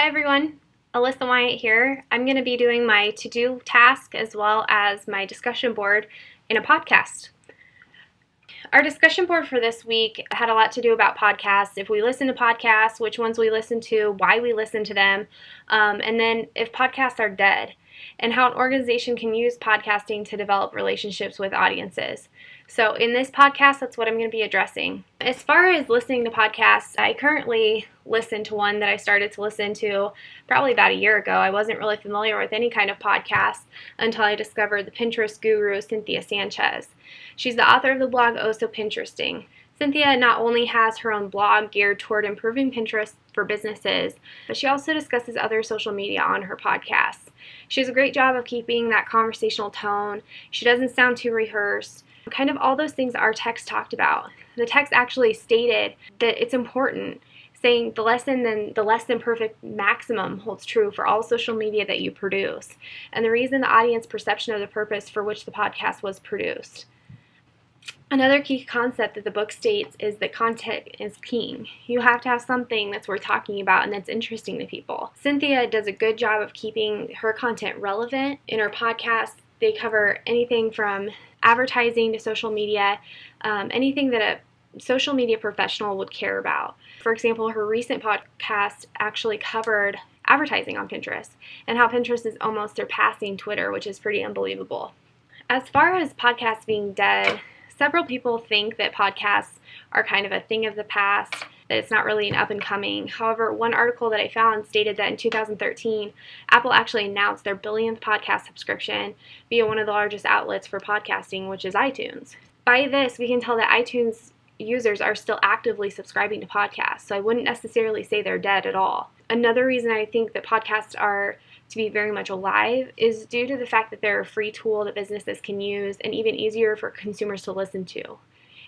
Hi everyone, Alyssa Wyatt here. I'm going to be doing my to-do task as well as my discussion board in a podcast. Our discussion board for this week had a lot to do about podcasts, if we listen to podcasts, which ones we listen to, why we listen to them, and then if podcasts are dead, and how an organization can use podcasting to develop relationships with audiences. So in this podcast, that's what I'm going to be addressing. As far as listening to podcasts, I currently listen to one that I started to listen to probably about a year ago. I wasn't really familiar with any kind of podcast until I discovered the Pinterest guru, Cynthia Sanchez. She's the author of the blog Oh So Pinteresting. Cynthia not only has her own blog geared toward improving Pinterest for businesses, but she also discusses other social media on her podcast. She does a great job of keeping that conversational tone. She doesn't sound too rehearsed. Kind of all those things our text talked about. The text actually stated that it's important, saying the less than perfect maximum holds true for all social media that you produce, and the reason the audience perception of the purpose for which the podcast was produced. Another key concept that the book states is that content is king. You have to have something that's worth talking about and that's interesting to people. Cynthia does a good job of keeping her content relevant. In her podcast, they cover anything from advertising to social media, anything that a social media professional would care about. For example, her recent podcast actually covered advertising on Pinterest and how Pinterest is almost surpassing Twitter, which is pretty unbelievable. As far as podcasts being dead, several people think that podcasts are kind of a thing of the past, that it's not really an up-and-coming. However, one article that I found stated that in 2013, Apple actually announced their billionth podcast subscription via one of the largest outlets for podcasting, which is iTunes. By this, we can tell that iTunes users are still actively subscribing to podcasts, so I wouldn't necessarily say they're dead at all. Another reason I think that podcasts are to be very much alive is due to the fact that they're a free tool that businesses can use and even easier for consumers to listen to.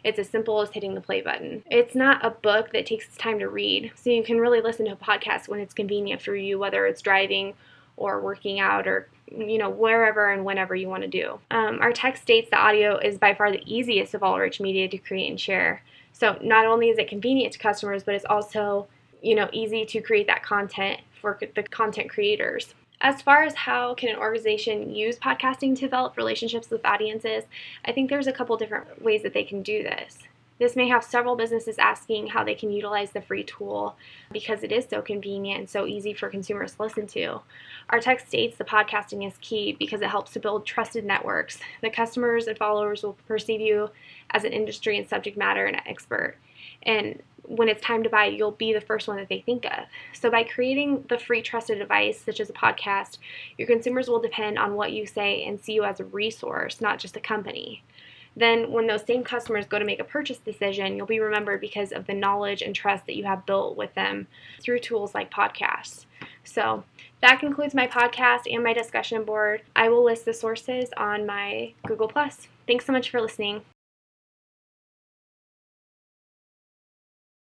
It's as simple as hitting the play button. It's not a book that takes time to read, so you can really listen to a podcast when it's convenient for you, whether it's driving or working out or wherever and whenever you want to do. Our text states the audio is by far the easiest of all rich media to create and share. So not only is it convenient to customers, but it's also easy to create that content for the content creators. As far as how can an organization use podcasting to develop relationships with audiences, I think there's a couple different ways that they can do this. This may have several businesses asking how they can utilize the free tool because it is so convenient and so easy for consumers to listen to. Our text states the podcasting is key because it helps to build trusted networks. The customers and followers will perceive you as an industry and subject matter and expert. And when it's time to buy, you'll be the first one that they think of. So by creating the free trusted device, such as a podcast, your consumers will depend on what you say and see you as a resource, not just a company. Then when those same customers go to make a purchase decision, you'll be remembered because of the knowledge and trust that you have built with them through tools like podcasts. So that concludes my podcast and my discussion board. I will list the sources on my Google+. Thanks so much for listening.